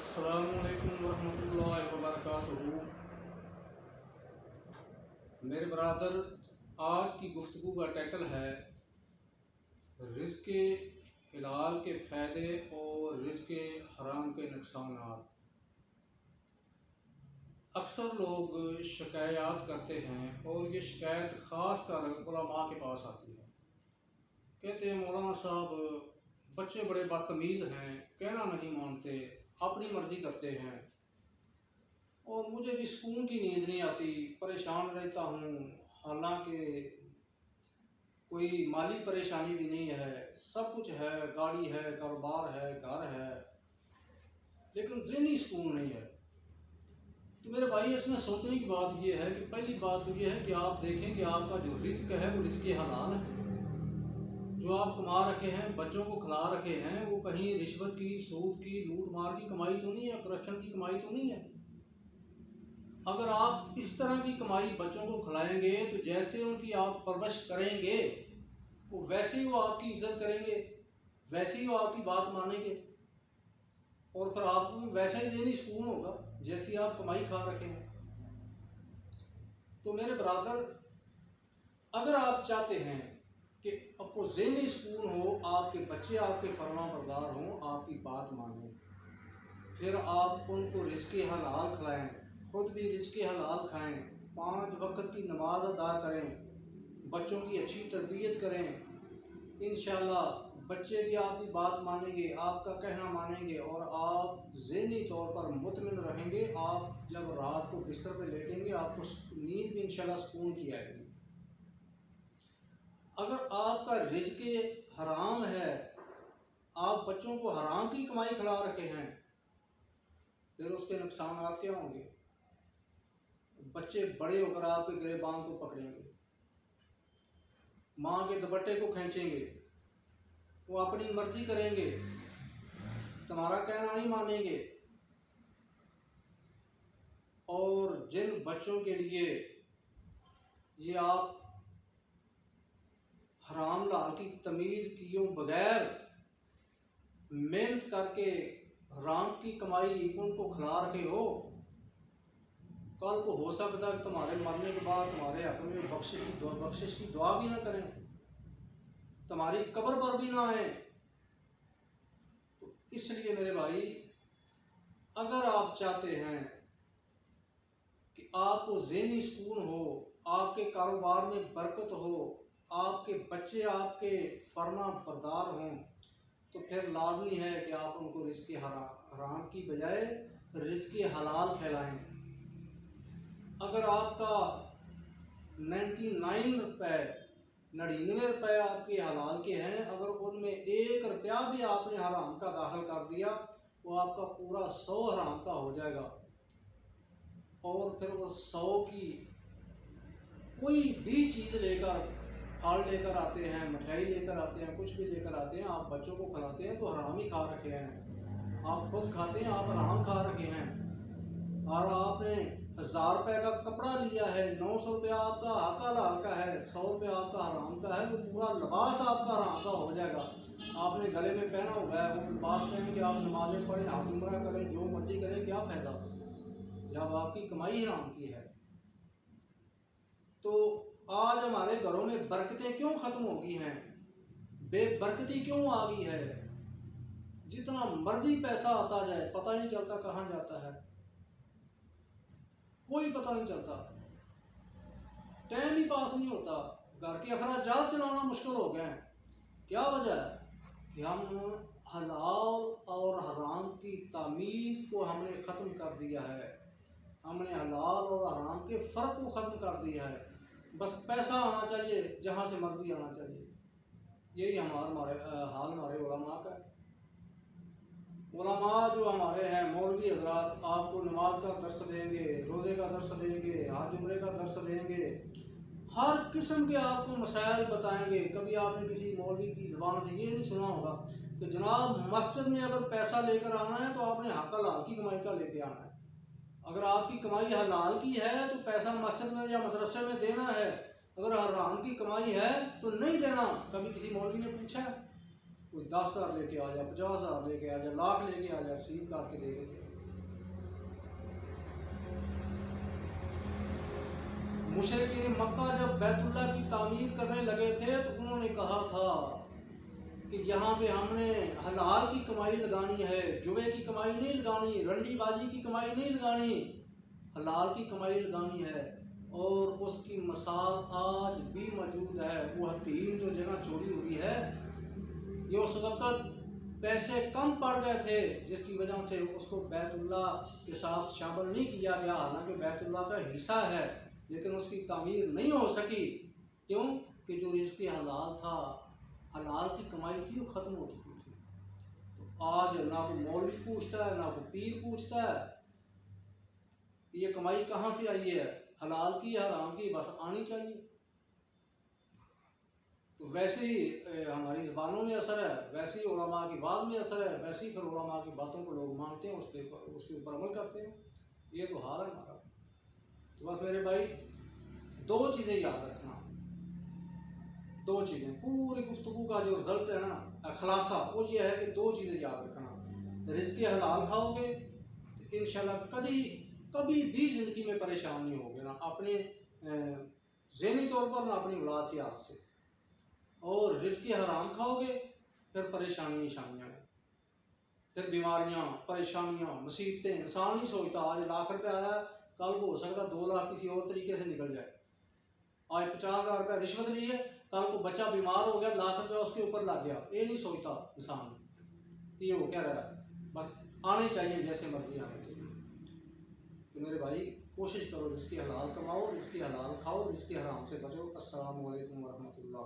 अस्सलामुअलैकुम वरहमतुल्लाहि वबरकातुहू। मेरे बरादर, आज की गुफ्तगू का टाइटल है रिज़्क़े हलाल के फ़ायदे और रिज़्क़े हराम के नुकसानात। अक्सर लोग शिकायत करते हैं और ये शिकायत ख़ास कर उलमा के पास आती है। कहते हैं मौलाना साहब, बच्चे बड़े बदतमीज़ हैं, कहना नहीं मानते, अपनी मर्ज़ी करते हैं और मुझे भी सुकून की नींद नहीं आती, परेशान रहता हूँ। हालांकि कोई माली परेशानी भी नहीं है, सब कुछ है, गाड़ी है, कारोबार है, घर है, लेकिन ज़हनी सुकून नहीं है। तो मेरे भाई, इसमें सोचने की बात यह है कि पहली बात तो यह है कि आप देखें कि आपका जो रिज़्क़ है वो रिज़्क़ हलाल है। जो आप कमा रखे हैं, बच्चों को खिला रखे हैं, वो कहीं रिश्वत की, सूद की, लूट मार की कमाई तो नहीं है, करप्शन की कमाई तो नहीं है। अगर आप इस तरह की कमाई बच्चों को खिलाएंगे तो जैसे उनकी आप परवरिश करेंगे वो वैसे ही वो आपकी इज्जत करेंगे, वैसे ही वो आपकी बात मानेंगे और फिर आपको भी वैसा ही ज़हनी सुकून होगा जैसी आप कमाई खा रखे हैं। तो मेरे ब्रादर, अगर आप चाहते हैं कि आपको ज़हनी सुकून हो, आपके बच्चे आपके फरमाबरदार हों, आपकी बात मानें, फिर आप उनको रिज़्क़े हलाल खिलाएँ, खुद भी रिज़्क़े हलाल खाएँ, 5 वक्त की नमाज अदा करें, बच्चों की अच्छी तरबियत करें। इंशाअल्लाह बच्चे भी आपकी बात मानेंगे, आपका कहना मानेंगे और आप ज़हनी तौर पर मुतमिन रहेंगे। आप जब रात को बिस्तर पर लेटेंगे आपको नींद भी इंशाअल्लाह सुकून की आएगी। अगर आपका रिज़्क़े हराम है, आप बच्चों को हराम की कमाई खिला रखे हैं, फिर उसके नुकसान क्या होंगे? बच्चे बड़े होकर आपके गिरबान को पकड़ेंगे, माँ के दुपट्टे को खींचेंगे, वो अपनी मर्जी करेंगे, तुम्हारा कहना नहीं मानेंगे। और जिन बच्चों के लिए ये आप हराम लाल की तमीज़ किए बगैर मेहनत करके हराम की कमाई उनको खिला रहे हो, कल को हो सकता है तुम्हारे मरने के बाद तुम्हारे हक में बख्शिश की दुआ भी ना करें, तुम्हारी कब्र पर भी ना आए। तो इसलिए मेरे भाई, अगर आप चाहते हैं कि आपको ज़हनी सुकून हो, आपके कारोबार में बरकत हो, आपके बच्चे आपके फर्मा बरदार हों, तो फिर लाजमी है कि आप उनको रिज़्क़े हराम की बजाय रिज़्क़े हलाल खिलाएँ। अगर आपका 99 रुपये आपके हलाल के हैं, अगर उनमें 1 रुपया भी आपने हराम का दाखिल कर दिया, वो आपका पूरा 100 हराम का हो जाएगा। और फिर वो 100 की कोई भी चीज़ लेकर, फल लेकर आते हैं, मिठाई लेकर आते हैं, कुछ भी लेकर आते हैं, आप बच्चों को खिलाते हैं तो हराम ही खा रखे हैं। आप खुद खाते हैं, आप हराम खा रखे हैं। और आपने 1000 रुपये का कपड़ा लिया है, 900 रुपया आपका हक हलाल का है, 100 रुपया आपका हराम का है, वो पूरा लिबास आपका हराम का हो जाएगा। आपने गले में पहना हुआ है, वो लिबास पहन के आप नमाज़ें पढ़ें, हाथ उम्रा करें, जो मर्जी करें, क्या फ़ायदा जब आपकी कमाई हराम की है। तो आज हमारे घरों में बरकतें क्यों ख़त्म हो गई हैं, बेबरकती क्यों आ गई है? जितना मर्जी पैसा आता जाए, पता ही नहीं चलता कहाँ जाता है, कोई पता नहीं चलता, टाइम ही पास नहीं होता, घर के अखराजात चलाना मुश्किल हो गए हैं। क्या वजह है कि हम हलाल और हराम की तमीज़ को हमने ख़त्म कर दिया है, हमने हलाल और हराम के फ़र्क को ख़त्म कर दिया है। बस पैसा आना चाहिए, जहाँ से मर्जी आना चाहिए, यही हमारे हाल हमारे उलमा का है। उलमा जो हमारे हैं, मौलवी हजरात, आपको नमाज का दर्स देंगे, रोज़े का दर्स देंगे, हज उम्रे का दर्स देंगे, हर किस्म के आपको मसाइल बताएंगे। कभी आपने किसी मौलवी की ज़बान से ये नहीं सुना होगा कि जनाब मस्जिद में अगर पैसा लेकर आना है तो आपने हक हलाल की कमाई का लेके आना है। अगर आपकी कमाई हलाल की है तो पैसा मस्जिद में या मदरसे में देना है, अगर हराम की कमाई है तो नहीं देना। कभी किसी मौलवी ने पूछा है? कोई 10,000 लेके आ जाए, 50,000 लेके आ जाए, लाख लेके आ जाए, रसीद काट के दे देते। मुशरिकीन मक्का जब बैतुल्ला की तामीर करने लगे थे तो उन्होंने कहा था कि यहाँ पे हमने हलाल की कमाई लगानी है, जुए की कमाई नहीं लगानी, रंडीबाजी की कमाई नहीं लगानी, हलाल की कमाई लगानी है। और उसकी मिसाल आज भी मौजूद है। वो हकीम जो जगह छोड़ी हुई है, ये उस वक़्त पैसे कम पड़ गए थे जिसकी वजह से उसको बैतुल्ला के साथ शामिल नहीं किया गया, हालांकि बैतुल्ला का हिस्सा है, लेकिन उसकी तामीर नहीं हो सकी। क्यों? कि जो रिज़्क़ हलाल था, हलाल की कमाई थी, वो ख़त्म हो चुकी थी। तो आज ना कोई मौलवी पूछता है, ना कोई पीर पूछता है कि ये कमाई कहाँ से आई है, हलाल की हराम की, बस आनी चाहिए। तो वैसे ही हमारी ज़बानों में असर है, वैसे ही उलमा की बात में असर है, वैसे ही फिर उलमा की बातों को लोग मानते हैं, उसके ऊपर अमल करते हैं। ये तो हाल है हमारा। तो बस मेरे भाई, दो चीज़ें याद रखना, दो चीज़ें, पूरी गुफ्तगू का जो रिजल्ट है ना, खुलासा, वो ये है कि दो चीज़ें याद रखना। रिज़्क़ हलाल खाओगे तो इंशाल्लाह कभी भी ज़िंदगी में परेशान नहीं होगे, ना अपने ज़हनी तौर पर, ना अपनी औलाद के हाथ से। और रिज़्क़ हराम खाओगे फिर परेशानियाँ हैं, फिर बीमारियाँ, परेशानियाँ, मुसीबतें। इंसान नहीं सोचता आज लाख रुपये आया, कल को हो सकता 2 लाख किसी और तरीके से निकल जाए। आज 50,000 रुपये रिश्वत ली है, कल को बच्चा बीमार हो गया, लाख रुपया उसके ऊपर लग गया। ये नहीं सोचता इंसान, ये हो क्या रहा है। बस आने चाहिए, जैसे मर्जी आने चाहिए। तो मेरे भाई, कोशिश करो रिज़्क़ हलाल कमाओ, रिज़्क़ हलाल खाओ, रिज़्क़ हराम से बचो। अस्सलामु अलैकुम वरहमतुल्लाह।